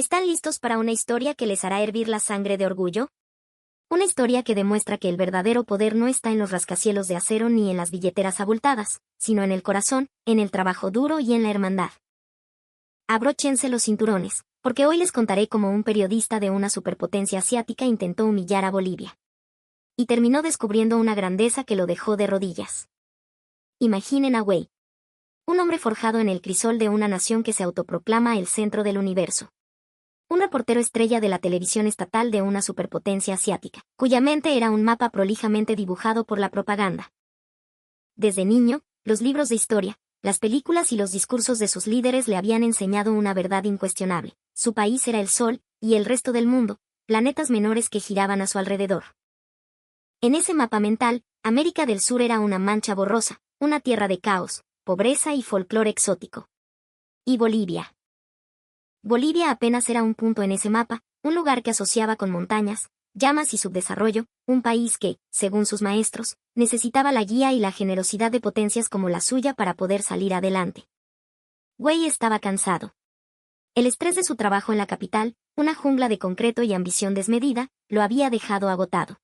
¿Están listos para una historia que les hará hervir la sangre de orgullo? Una historia que demuestra que el verdadero poder no está en los rascacielos de acero ni en las billeteras abultadas, sino en el corazón, en el trabajo duro y en la hermandad. Abróchense los cinturones, porque hoy les contaré cómo un periodista de una superpotencia asiática intentó humillar a Bolivia. Y terminó descubriendo una grandeza que lo dejó de rodillas. Imaginen a Wei. Un hombre forjado en el crisol de una nación que se autoproclama el centro del universo. Un reportero estrella de la televisión estatal de una superpotencia asiática, cuya mente era un mapa prolijamente dibujado por la propaganda. Desde niño, los libros de historia, las películas y los discursos de sus líderes le habían enseñado una verdad incuestionable. Su país era el Sol, y el resto del mundo, planetas menores que giraban a su alrededor. En ese mapa mental, América del Sur era una mancha borrosa, una tierra de caos, pobreza y folclore exótico. Y Bolivia. Bolivia apenas era un punto en ese mapa, un lugar que asociaba con montañas, llamas y subdesarrollo, un país que, según sus maestros, necesitaba la guía y la generosidad de potencias como la suya para poder salir adelante. Wei estaba cansado. El estrés de su trabajo en la capital, una jungla de concreto y ambición desmedida, lo había dejado agotado.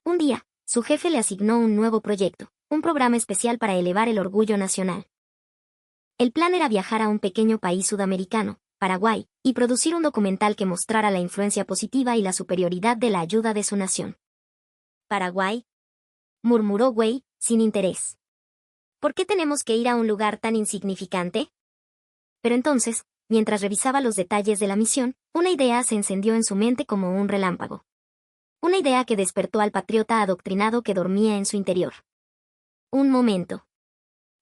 Un día, su jefe le asignó un nuevo proyecto, un programa especial para elevar el orgullo nacional. El plan era viajar a un pequeño país sudamericano, Paraguay, y producir un documental que mostrara la influencia positiva y la superioridad de la ayuda de su nación. ¿Paraguay?, murmuró Wei, sin interés. ¿Por qué tenemos que ir a un lugar tan insignificante? Pero entonces, mientras revisaba los detalles de la misión, una idea se encendió en su mente como un relámpago. Una idea que despertó al patriota adoctrinado que dormía en su interior. Un momento.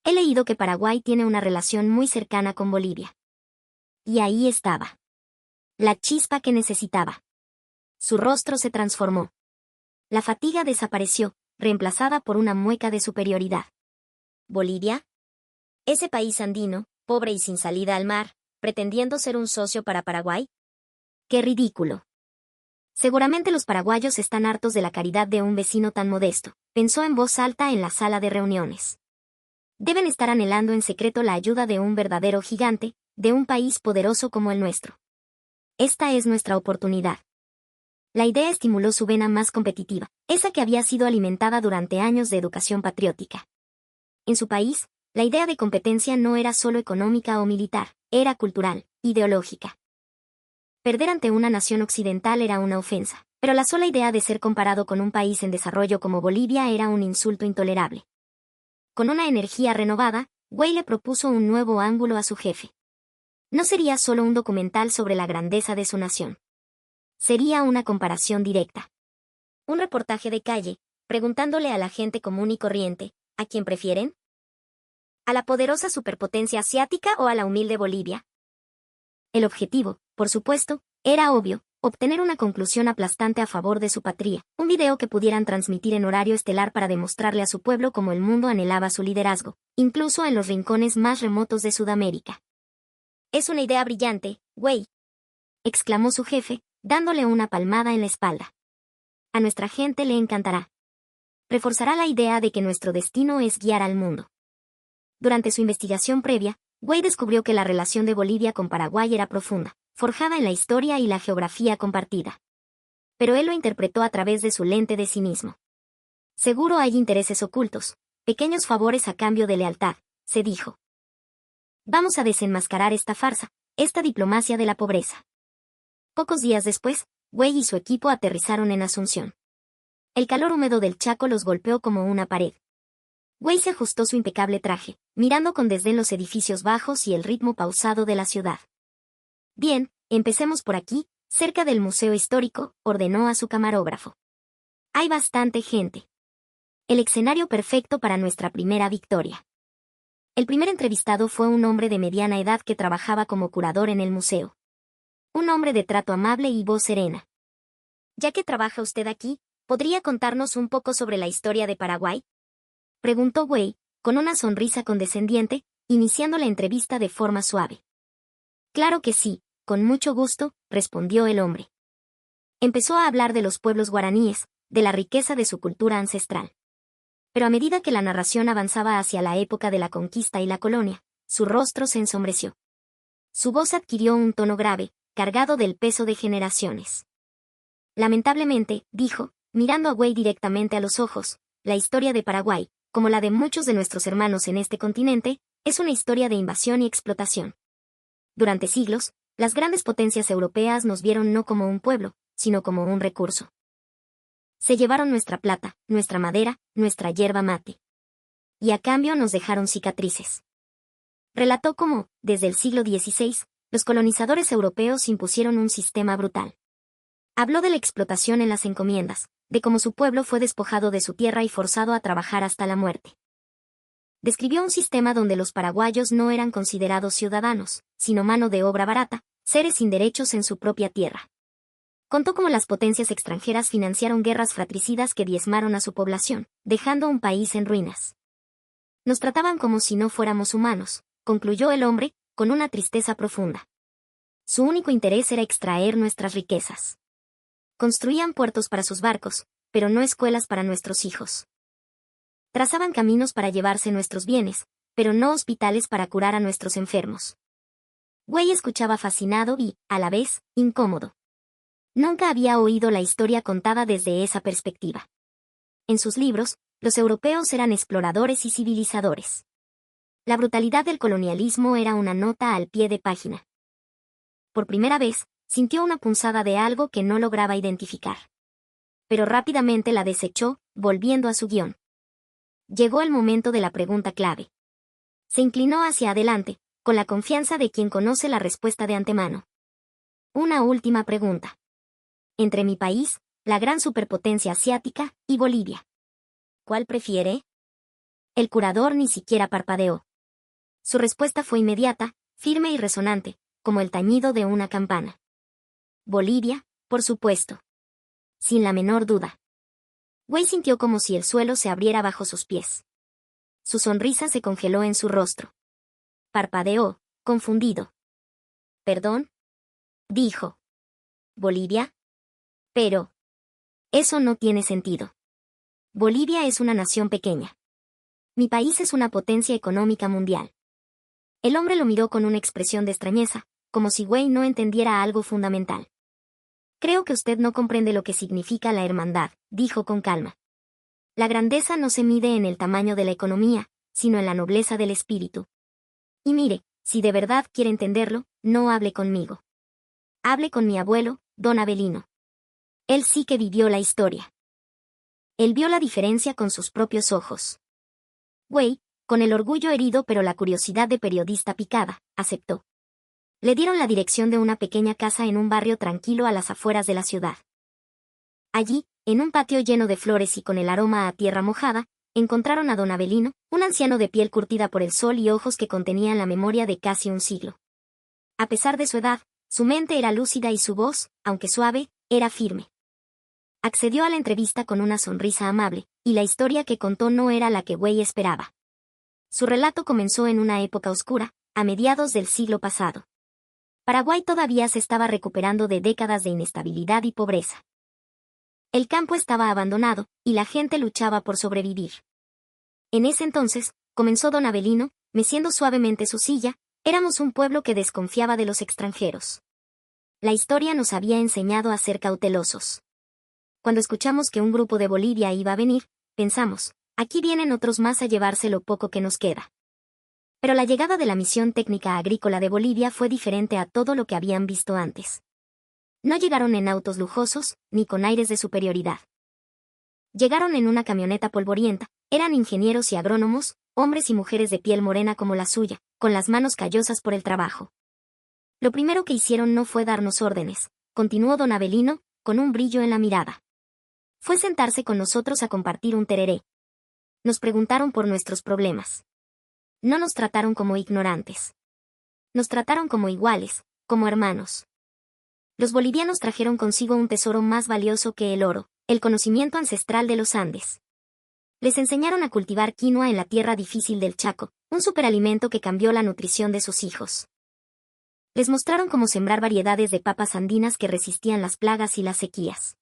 He leído que Paraguay tiene una relación muy cercana con Bolivia. Y ahí estaba. La chispa que necesitaba. Su rostro se transformó. La fatiga desapareció, reemplazada por una mueca de superioridad. ¿Bolivia? ¿Ese país andino, pobre y sin salida al mar, pretendiendo ser un socio para Paraguay? ¡Qué ridículo! Seguramente los paraguayos están hartos de la caridad de un vecino tan modesto, pensó en voz alta en la sala de reuniones. Deben estar anhelando en secreto la ayuda de un verdadero gigante, de un país poderoso como el nuestro. Esta es nuestra oportunidad. La idea estimuló su vena más competitiva, esa que había sido alimentada durante años de educación patriótica. En su país, la idea de competencia no era solo económica o militar, era cultural, ideológica. Perder ante una nación occidental era una ofensa, pero la sola idea de ser comparado con un país en desarrollo como Bolivia era un insulto intolerable. Con una energía renovada, Wei le propuso un nuevo ángulo a su jefe. No sería solo un documental sobre la grandeza de su nación. Sería una comparación directa. Un reportaje de calle, preguntándole a la gente común y corriente, ¿a quién prefieren? ¿A la poderosa superpotencia asiática o a la humilde Bolivia? El objetivo, por supuesto, era obvio, obtener una conclusión aplastante a favor de su patria, un video que pudieran transmitir en horario estelar para demostrarle a su pueblo cómo el mundo anhelaba su liderazgo, incluso en los rincones más remotos de Sudamérica. «Es una idea brillante, Wei», exclamó su jefe, dándole una palmada en la espalda. «A nuestra gente le encantará. Reforzará la idea de que nuestro destino es guiar al mundo». Durante su investigación previa, Wei descubrió que la relación de Bolivia con Paraguay era profunda, forjada en la historia y la geografía compartida. Pero él lo interpretó a través de su lente de cinismo. Seguro hay intereses ocultos, pequeños favores a cambio de lealtad, se dijo. Vamos a desenmascarar esta farsa, esta diplomacia de la pobreza. Pocos días después, Wei y su equipo aterrizaron en Asunción. El calor húmedo del Chaco los golpeó como una pared. Wei se ajustó su impecable traje, mirando con desdén los edificios bajos y el ritmo pausado de la ciudad. Bien, empecemos por aquí, cerca del Museo Histórico, ordenó a su camarógrafo. Hay bastante gente. El escenario perfecto para nuestra primera victoria. El primer entrevistado fue un hombre de mediana edad que trabajaba como curador en el museo. Un hombre de trato amable y voz serena. Ya que trabaja usted aquí, ¿podría contarnos un poco sobre la historia de Paraguay?, preguntó Wei, con una sonrisa condescendiente, iniciando la entrevista de forma suave. Claro que sí, con mucho gusto, respondió el hombre. Empezó a hablar de los pueblos guaraníes, de la riqueza de su cultura ancestral. Pero a medida que la narración avanzaba hacia la época de la conquista y la colonia, su rostro se ensombreció. Su voz adquirió un tono grave, cargado del peso de generaciones. Lamentablemente, dijo, mirando a Wei directamente a los ojos, la historia de Paraguay, como la de muchos de nuestros hermanos en este continente, es una historia de invasión y explotación. Durante siglos, las grandes potencias europeas nos vieron no como un pueblo, sino como un recurso. Se llevaron nuestra plata, nuestra madera, nuestra yerba mate. Y a cambio nos dejaron cicatrices. Relató cómo, desde el siglo XVI, los colonizadores europeos impusieron un sistema brutal. Habló de la explotación en las encomiendas, de cómo su pueblo fue despojado de su tierra y forzado a trabajar hasta la muerte. Describió un sistema donde los paraguayos no eran considerados ciudadanos, sino mano de obra barata, seres sin derechos en su propia tierra. Contó cómo las potencias extranjeras financiaron guerras fratricidas que diezmaron a su población, dejando un país en ruinas. Nos trataban como si no fuéramos humanos, concluyó el hombre, con una tristeza profunda. Su único interés era extraer nuestras riquezas. Construían puertos para sus barcos, pero no escuelas para nuestros hijos. Trazaban caminos para llevarse nuestros bienes, pero no hospitales para curar a nuestros enfermos. Wei escuchaba fascinado y, a la vez, incómodo. Nunca había oído la historia contada desde esa perspectiva. En sus libros, los europeos eran exploradores y civilizadores. La brutalidad del colonialismo era una nota al pie de página. Por primera vez, sintió una punzada de algo que no lograba identificar. Pero rápidamente la desechó, volviendo a su guión. Llegó el momento de la pregunta clave. Se inclinó hacia adelante, con la confianza de quien conoce la respuesta de antemano. Una última pregunta. Entre mi país, la gran superpotencia asiática, y Bolivia. ¿Cuál prefiere? El curador ni siquiera parpadeó. Su respuesta fue inmediata, firme y resonante, como el tañido de una campana. Bolivia, por supuesto. Sin la menor duda. Wei sintió como si el suelo se abriera bajo sus pies. Su sonrisa se congeló en su rostro. Parpadeó, confundido. ¿Perdón? Dijo. ¿Bolivia? Pero. Eso no tiene sentido. Bolivia es una nación pequeña. Mi país es una potencia económica mundial. El hombre lo miró con una expresión de extrañeza, como si Wei no entendiera algo fundamental. Creo que usted no comprende lo que significa la hermandad, dijo con calma. La grandeza no se mide en el tamaño de la economía, sino en la nobleza del espíritu. Y mire, si de verdad quiere entenderlo, no hable conmigo. Hable con mi abuelo, don Avelino. Él sí que vivió la historia. Él vio la diferencia con sus propios ojos. Wei, con el orgullo herido pero la curiosidad de periodista picada, aceptó. Le dieron la dirección de una pequeña casa en un barrio tranquilo a las afueras de la ciudad. Allí, en un patio lleno de flores y con el aroma a tierra mojada, encontraron a don Avelino, un anciano de piel curtida por el sol y ojos que contenían la memoria de casi un siglo. A pesar de su edad, su mente era lúcida y su voz, aunque suave, era firme. Accedió a la entrevista con una sonrisa amable, y la historia que contó no era la que Wei esperaba. Su relato comenzó en una época oscura, a mediados del siglo pasado. Paraguay todavía se estaba recuperando de décadas de inestabilidad y pobreza. El campo estaba abandonado, y la gente luchaba por sobrevivir. En ese entonces, comenzó don Avelino, meciendo suavemente su silla, éramos un pueblo que desconfiaba de los extranjeros. La historia nos había enseñado a ser cautelosos. Cuando escuchamos que un grupo de Bolivia iba a venir, pensamos, aquí vienen otros más a llevarse lo poco que nos queda. Pero la llegada de la Misión Técnica Agrícola de Bolivia fue diferente a todo lo que habían visto antes. No llegaron en autos lujosos, ni con aires de superioridad. Llegaron en una camioneta polvorienta, eran ingenieros y agrónomos, hombres y mujeres de piel morena como la suya, con las manos callosas por el trabajo. Lo primero que hicieron no fue darnos órdenes, continuó don Avelino, con un brillo en la mirada. Fue sentarse con nosotros a compartir un tereré. Nos preguntaron por nuestros problemas. No nos trataron como ignorantes. Nos trataron como iguales, como hermanos. Los bolivianos trajeron consigo un tesoro más valioso que el oro, el conocimiento ancestral de los Andes. Les enseñaron a cultivar quinoa en la tierra difícil del Chaco, un superalimento que cambió la nutrición de sus hijos. Les mostraron cómo sembrar variedades de papas andinas que resistían las plagas y las sequías.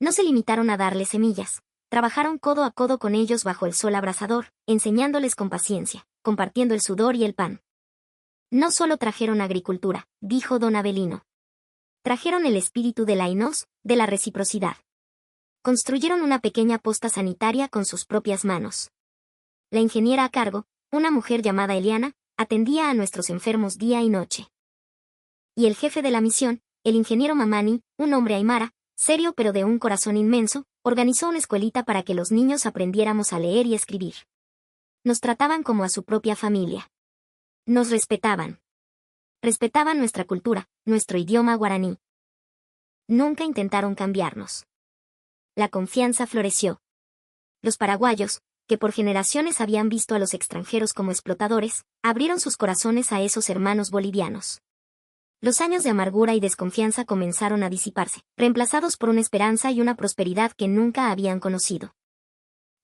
No se limitaron a darles semillas, trabajaron codo a codo con ellos bajo el sol abrasador, enseñándoles con paciencia, compartiendo el sudor y el pan. No solo trajeron agricultura, dijo don Avelino. Trajeron el espíritu de la ainos, de la reciprocidad. Construyeron una pequeña posta sanitaria con sus propias manos. La ingeniera a cargo, una mujer llamada Eliana, atendía a nuestros enfermos día y noche. Y el jefe de la misión, el ingeniero Mamani, un hombre aymara, serio pero de un corazón inmenso, organizó una escuelita para que los niños aprendiéramos a leer y escribir. Nos trataban como a su propia familia. Nos respetaban. Respetaban nuestra cultura, nuestro idioma guaraní. Nunca intentaron cambiarnos. La confianza floreció. Los paraguayos, que por generaciones habían visto a los extranjeros como explotadores, abrieron sus corazones a esos hermanos bolivianos. Los años de amargura y desconfianza comenzaron a disiparse, reemplazados por una esperanza y una prosperidad que nunca habían conocido.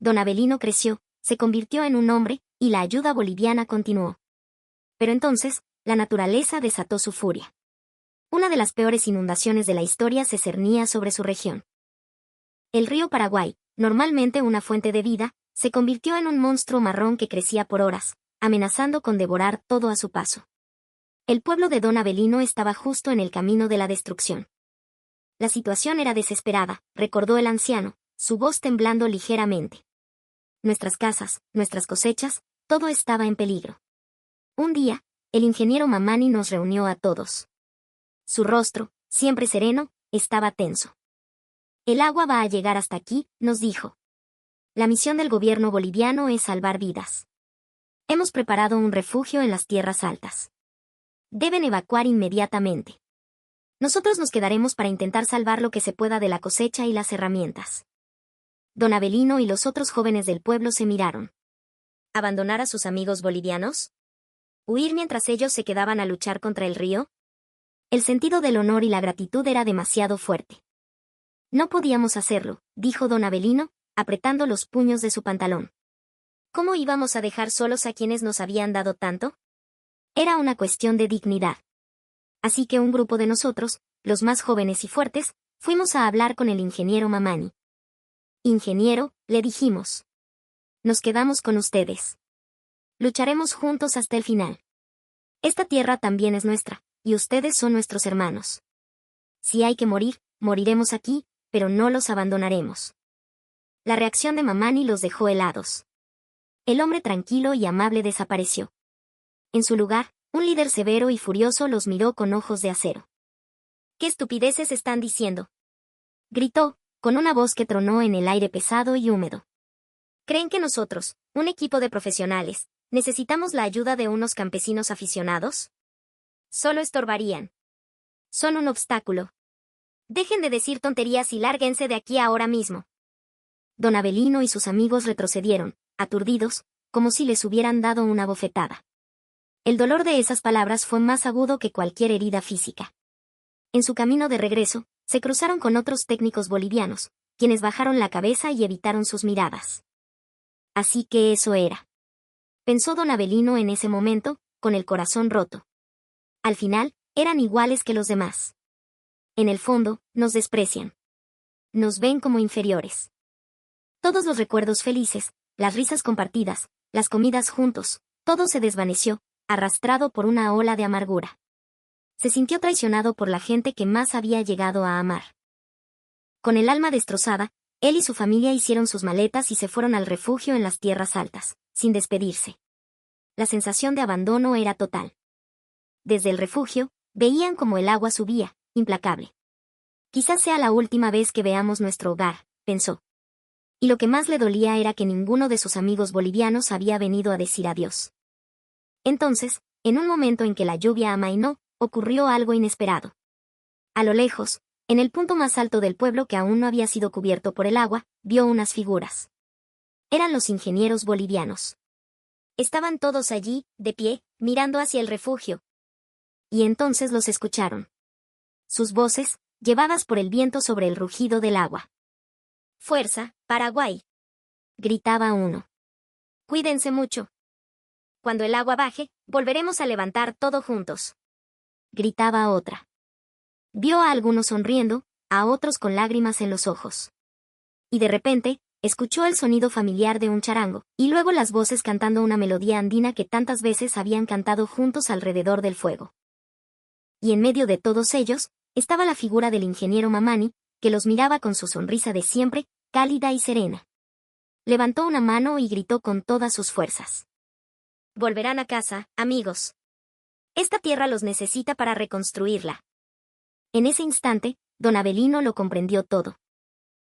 Don Avelino creció, se convirtió en un hombre, y la ayuda boliviana continuó. Pero entonces, la naturaleza desató su furia. Una de las peores inundaciones de la historia se cernía sobre su región. El río Paraguay, normalmente una fuente de vida, se convirtió en un monstruo marrón que crecía por horas, amenazando con devorar todo a su paso. El pueblo de Don Avelino estaba justo en el camino de la destrucción. La situación era desesperada, recordó el anciano, su voz temblando ligeramente. Nuestras casas, nuestras cosechas, todo estaba en peligro. Un día, el ingeniero Mamani nos reunió a todos. Su rostro, siempre sereno, estaba tenso. El agua va a llegar hasta aquí, nos dijo. La misión del gobierno boliviano es salvar vidas. Hemos preparado un refugio en las tierras altas. Deben evacuar inmediatamente. Nosotros nos quedaremos para intentar salvar lo que se pueda de la cosecha y las herramientas. Don Avelino y los otros jóvenes del pueblo se miraron. ¿Abandonar a sus amigos bolivianos? ¿Huir mientras ellos se quedaban a luchar contra el río? El sentido del honor y la gratitud era demasiado fuerte. No podíamos hacerlo, dijo don Avelino, apretando los puños de su pantalón. ¿Cómo íbamos a dejar solos a quienes nos habían dado tanto? Era una cuestión de dignidad. Así que un grupo de nosotros, los más jóvenes y fuertes, fuimos a hablar con el ingeniero Mamani. Ingeniero, le dijimos. Nos quedamos con ustedes. Lucharemos juntos hasta el final. Esta tierra también es nuestra, y ustedes son nuestros hermanos. Si hay que morir, moriremos aquí, pero no los abandonaremos. La reacción de Mamani los dejó helados. El hombre tranquilo y amable desapareció. En su lugar, un líder severo y furioso los miró con ojos de acero. ¿Qué estupideces están diciendo?, gritó, con una voz que tronó en el aire pesado y húmedo. ¿Creen que nosotros, un equipo de profesionales, necesitamos la ayuda de unos campesinos aficionados? Solo estorbarían. Son un obstáculo. Dejen de decir tonterías y lárguense de aquí ahora mismo. Don Avelino y sus amigos retrocedieron, aturdidos, como si les hubieran dado una bofetada. El dolor de esas palabras fue más agudo que cualquier herida física. En su camino de regreso, se cruzaron con otros técnicos bolivianos, quienes bajaron la cabeza y evitaron sus miradas. Así que eso era. Pensó don Avelino en ese momento, con el corazón roto. Al final, eran iguales que los demás. En el fondo, nos desprecian. Nos ven como inferiores. Todos los recuerdos felices, las risas compartidas, las comidas juntos, todo se desvaneció, arrastrado por una ola de amargura. Se sintió traicionado por la gente que más había llegado a amar. Con el alma destrozada, él y su familia hicieron sus maletas y se fueron al refugio en las tierras altas, sin despedirse. La sensación de abandono era total. Desde el refugio, veían como el agua subía, implacable. Quizás sea la última vez que veamos nuestro hogar, pensó. Y lo que más le dolía era que ninguno de sus amigos bolivianos había venido a decir adiós. Entonces, en un momento en que la lluvia amainó, ocurrió algo inesperado. A lo lejos, en el punto más alto del pueblo que aún no había sido cubierto por el agua, vio unas figuras. Eran los ingenieros bolivianos. Estaban todos allí, de pie, mirando hacia el refugio. Y entonces los escucharon. Sus voces, llevadas por el viento sobre el rugido del agua. «¡Fuerza, Paraguay!», gritaba uno. «Cuídense mucho. Cuando el agua baje, volveremos a levantar todo juntos», gritaba otra. Vio a algunos sonriendo, a otros con lágrimas en los ojos. Y de repente, escuchó el sonido familiar de un charango, y luego las voces cantando una melodía andina que tantas veces habían cantado juntos alrededor del fuego. Y en medio de todos ellos, estaba la figura del ingeniero Mamani, que los miraba con su sonrisa de siempre, cálida y serena. Levantó una mano y gritó con todas sus fuerzas. Volverán a casa, amigos. Esta tierra los necesita para reconstruirla. En ese instante, don Avelino lo comprendió todo.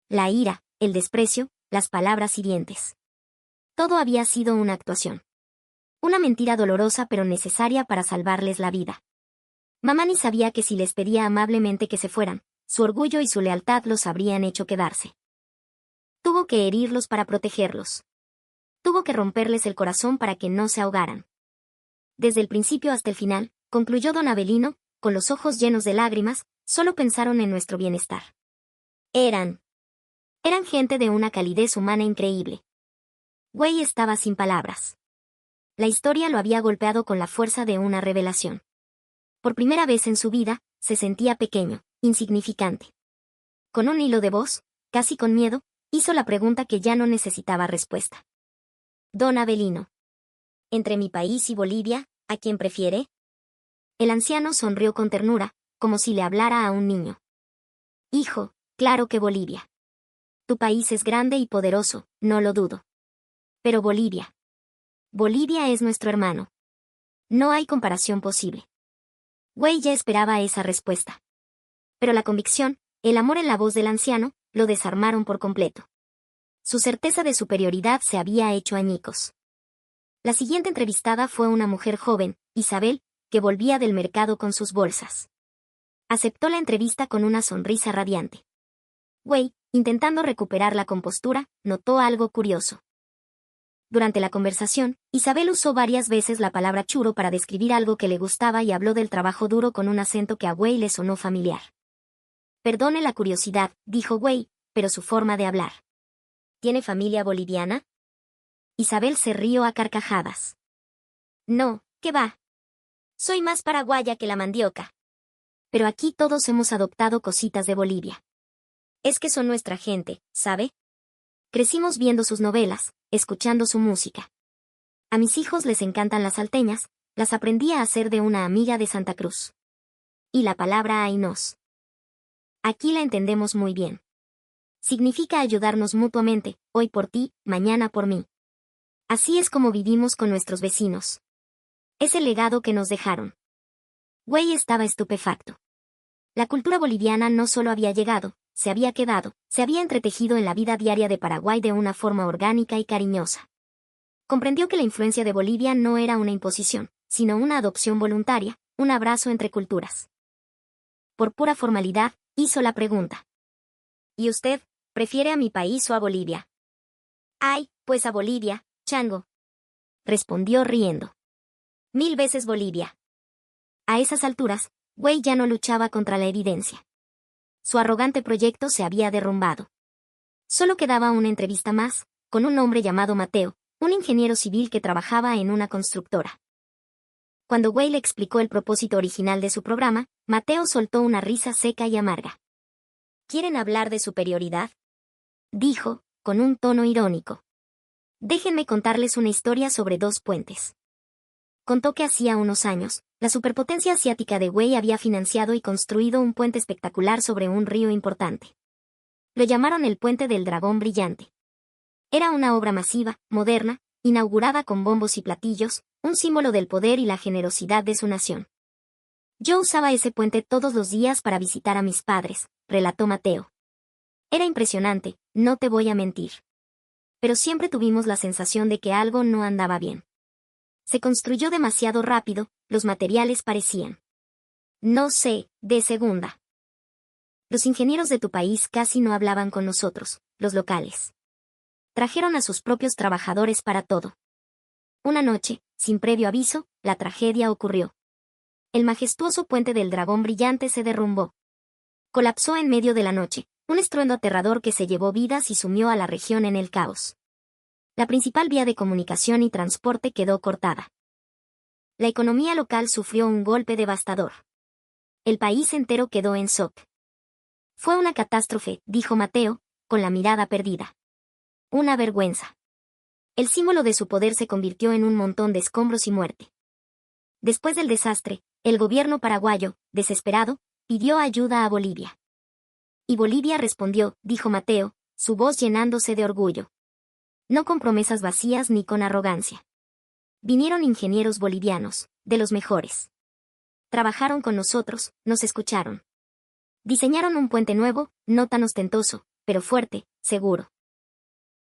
La ira, el desprecio, las palabras hirientes. Todo había sido una actuación. Una mentira dolorosa pero necesaria para salvarles la vida. Mamani sabía que si les pedía amablemente que se fueran, su orgullo y su lealtad los habrían hecho quedarse. Tuvo que herirlos para protegerlos. Tuvo que romperles el corazón para que no se ahogaran. Desde el principio hasta el final, concluyó don Avelino, con los ojos llenos de lágrimas, solo pensaron en nuestro bienestar. Eran gente de una calidez humana increíble. Wei estaba sin palabras. La historia lo había golpeado con la fuerza de una revelación. Por primera vez en su vida, se sentía pequeño, insignificante. Con un hilo de voz, casi con miedo, hizo la pregunta que ya no necesitaba respuesta. Don Avelino. ¿Entre mi país y Bolivia, a quién prefiere? El anciano sonrió con ternura, como si le hablara a un niño. Hijo, claro que Bolivia. Tu país es grande y poderoso, no lo dudo. Pero Bolivia. Bolivia es nuestro hermano. No hay comparación posible. Wei ya esperaba esa respuesta. Pero la convicción, el amor en la voz del anciano, lo desarmaron por completo. Su certeza de superioridad se había hecho añicos. La siguiente entrevistada fue una mujer joven, Isabel, que volvía del mercado con sus bolsas. Aceptó la entrevista con una sonrisa radiante. Wei, intentando recuperar la compostura, notó algo curioso. Durante la conversación, Isabel usó varias veces la palabra churo para describir algo que le gustaba y habló del trabajo duro con un acento que a Wei le sonó familiar. Perdone la curiosidad, dijo Wei, pero su forma de hablar. ¿Tiene familia boliviana? Isabel se rió a carcajadas. No, ¿qué va? Soy más paraguaya que la mandioca. Pero aquí todos hemos adoptado cositas de Bolivia. Es que son nuestra gente, ¿sabe? Crecimos viendo sus novelas, escuchando su música. A mis hijos les encantan las salteñas, las aprendí a hacer de una amiga de Santa Cruz. Y la palabra ainos. Aquí la entendemos muy bien. Significa ayudarnos mutuamente, hoy por ti, mañana por mí. Así es como vivimos con nuestros vecinos. Es el legado que nos dejaron. Wei estaba estupefacto. La cultura boliviana no solo había llegado, se había quedado, se había entretejido en la vida diaria de Paraguay de una forma orgánica y cariñosa. Comprendió que la influencia de Bolivia no era una imposición, sino una adopción voluntaria, un abrazo entre culturas. Por pura formalidad, hizo la pregunta. ¿Y usted, prefiere a mi país o a Bolivia? Ay, pues a Bolivia, chango. Respondió riendo. 1000 veces Bolivia. A esas alturas, Wei ya no luchaba contra la evidencia. Su arrogante proyecto se había derrumbado. Solo quedaba una entrevista más, con un hombre llamado Mateo, un ingeniero civil que trabajaba en una constructora. Cuando Wei le explicó el propósito original de su programa, Mateo soltó una risa seca y amarga. ¿Quieren hablar de superioridad? Dijo, con un tono irónico. Déjenme contarles una historia sobre 2 puentes. Contó que hacía unos años, la superpotencia asiática de Wei había financiado y construido un puente espectacular sobre un río importante. Lo llamaron el Puente del Dragón Brillante. Era una obra masiva, moderna, inaugurada con bombos y platillos, un símbolo del poder y la generosidad de su nación. Yo usaba ese puente todos los días para visitar a mis padres, relató Mateo. Era impresionante, no te voy a mentir. Pero siempre tuvimos la sensación de que algo no andaba bien. Se construyó demasiado rápido, los materiales parecían. No sé, de segunda. Los ingenieros de tu país casi no hablaban con nosotros, los locales. Trajeron a sus propios trabajadores para todo. Una noche, sin previo aviso, la tragedia ocurrió. El majestuoso puente del Dragón Brillante se derrumbó. Colapsó en medio de la noche, un estruendo aterrador que se llevó vidas y sumió a la región en el caos. La principal vía de comunicación y transporte quedó cortada. La economía local sufrió un golpe devastador. El país entero quedó en shock. Fue una catástrofe, dijo Mateo, con la mirada perdida. Una vergüenza. El símbolo de su poder se convirtió en un montón de escombros y muerte. Después del desastre, el gobierno paraguayo, desesperado, pidió ayuda a Bolivia. Y Bolivia respondió, dijo Mateo, su voz llenándose de orgullo. No con promesas vacías ni con arrogancia. Vinieron ingenieros bolivianos, de los mejores. Trabajaron con nosotros, nos escucharon. Diseñaron un puente nuevo, no tan ostentoso, pero fuerte, seguro.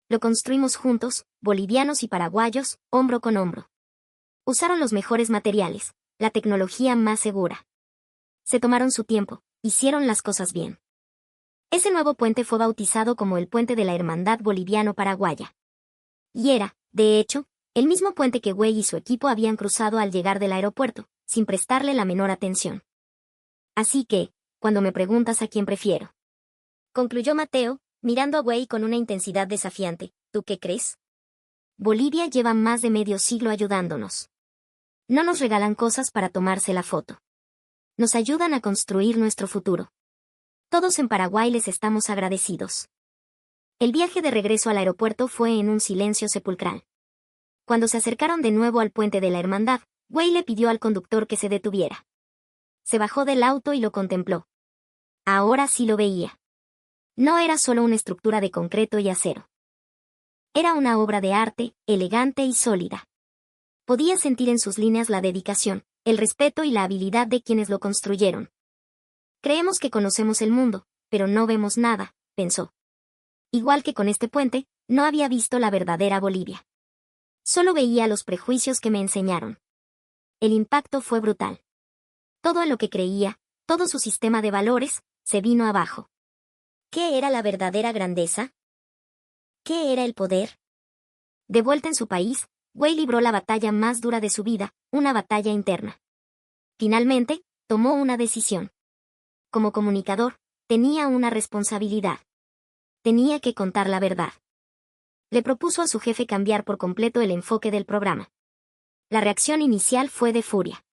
Lo construimos juntos, bolivianos y paraguayos, hombro con hombro. Usaron los mejores materiales, la tecnología más segura. Se tomaron su tiempo, hicieron las cosas bien. Ese nuevo puente fue bautizado como el Puente de la Hermandad Boliviano-Paraguaya. Y era, de hecho, el mismo puente que Güey y su equipo habían cruzado al llegar del aeropuerto, sin prestarle la menor atención. Así que, cuando me preguntas a quién prefiero, concluyó Mateo, mirando a Güey con una intensidad desafiante, ¿tú qué crees? Bolivia lleva más de medio siglo ayudándonos. No nos regalan cosas para tomarse la foto. Nos ayudan a construir nuestro futuro. Todos en Paraguay les estamos agradecidos. El viaje de regreso al aeropuerto fue en un silencio sepulcral. Cuando se acercaron de nuevo al puente de la Hermandad, Güey le pidió al conductor que se detuviera. Se bajó del auto y lo contempló. Ahora sí lo veía. No era solo una estructura de concreto y acero. Era una obra de arte, elegante y sólida. Podía sentir en sus líneas la dedicación, el respeto y la habilidad de quienes lo construyeron. Creemos que conocemos el mundo, pero no vemos nada, pensó. Igual que con este puente, no había visto la verdadera Bolivia. Solo veía los prejuicios que me enseñaron. El impacto fue brutal. Todo en lo que creía, todo su sistema de valores, se vino abajo. ¿Qué era la verdadera grandeza? ¿Qué era el poder? De vuelta en su país, Güey libró la batalla más dura de su vida, una batalla interna. Finalmente, tomó una decisión. Como comunicador, tenía una responsabilidad. Tenía que contar la verdad. Le propuso a su jefe cambiar por completo el enfoque del programa. La reacción inicial fue de furia.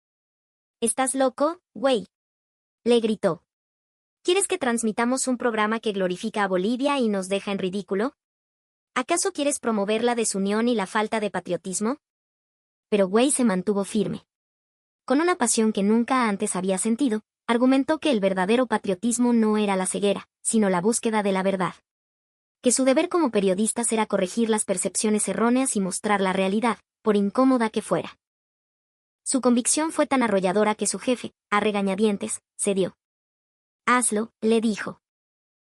¿Estás loco, Güey?, le gritó. ¿Quieres que transmitamos un programa que glorifica a Bolivia y nos deja en ridículo? ¿Acaso quieres promover la desunión y la falta de patriotismo? Pero Güey se mantuvo firme. Con una pasión que nunca antes había sentido, argumentó que el verdadero patriotismo no era la ceguera, sino la búsqueda de la verdad. Que su deber como periodista era corregir las percepciones erróneas y mostrar la realidad, por incómoda que fuera. Su convicción fue tan arrolladora que su jefe, a regañadientes, cedió. Hazlo, le dijo.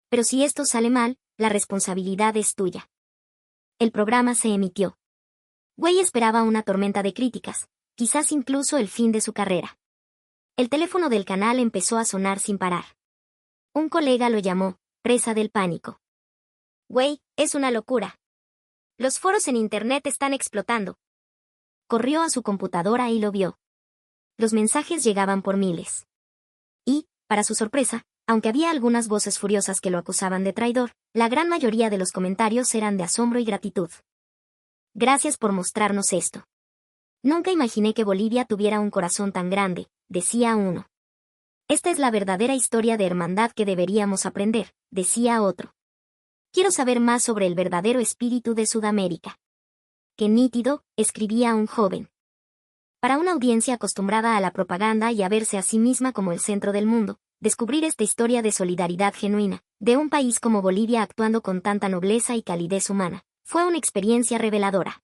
Pero si esto sale mal, la responsabilidad es tuya. El programa se emitió. Güey esperaba una tormenta de críticas, quizás incluso el fin de su carrera. El teléfono del canal empezó a sonar sin parar. Un colega lo llamó, presa del pánico. Güey, es una locura. Los foros en internet están explotando. Corrió a su computadora y lo vio. Los mensajes llegaban por miles. Y, para su sorpresa, aunque había algunas voces furiosas que lo acusaban de traidor, la gran mayoría de los comentarios eran de asombro y gratitud. Gracias por mostrarnos esto. Nunca imaginé que Bolivia tuviera un corazón tan grande, decía uno. Esta es la verdadera historia de hermandad que deberíamos aprender, decía otro. Quiero saber más sobre el verdadero espíritu de Sudamérica. Qué nítido, escribía un joven. Para una audiencia acostumbrada a la propaganda y a verse a sí misma como el centro del mundo, descubrir esta historia de solidaridad genuina, de un país como Bolivia actuando con tanta nobleza y calidez humana, fue una experiencia reveladora.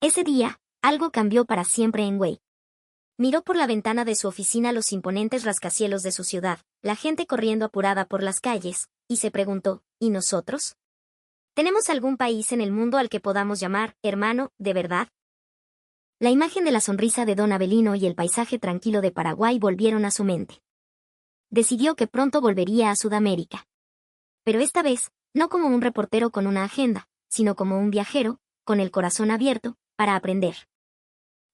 Ese día, algo cambió para siempre en Güey. Miró por la ventana de su oficina los imponentes rascacielos de su ciudad, la gente corriendo apurada por las calles, y se preguntó, ¿y nosotros? ¿Tenemos algún país en el mundo al que podamos llamar, hermano, de verdad? La imagen de la sonrisa de Don Avelino y el paisaje tranquilo de Paraguay volvieron a su mente. Decidió que pronto volvería a Sudamérica. Pero esta vez, no como un reportero con una agenda, sino como un viajero, con el corazón abierto, para aprender.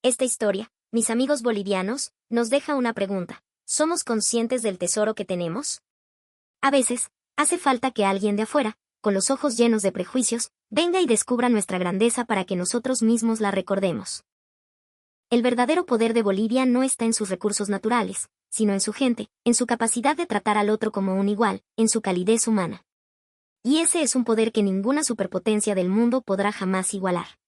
Esta historia, mis amigos bolivianos, nos deja una pregunta. ¿Somos conscientes del tesoro que tenemos? A veces, hace falta que alguien de afuera, con los ojos llenos de prejuicios, venga y descubra nuestra grandeza para que nosotros mismos la recordemos. El verdadero poder de Bolivia no está en sus recursos naturales, sino en su gente, en su capacidad de tratar al otro como un igual, en su calidez humana. Y ese es un poder que ninguna superpotencia del mundo podrá jamás igualar.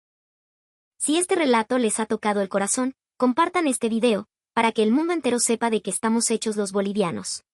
Si este relato les ha tocado el corazón, compartan este video, para que el mundo entero sepa de qué estamos hechos los bolivianos.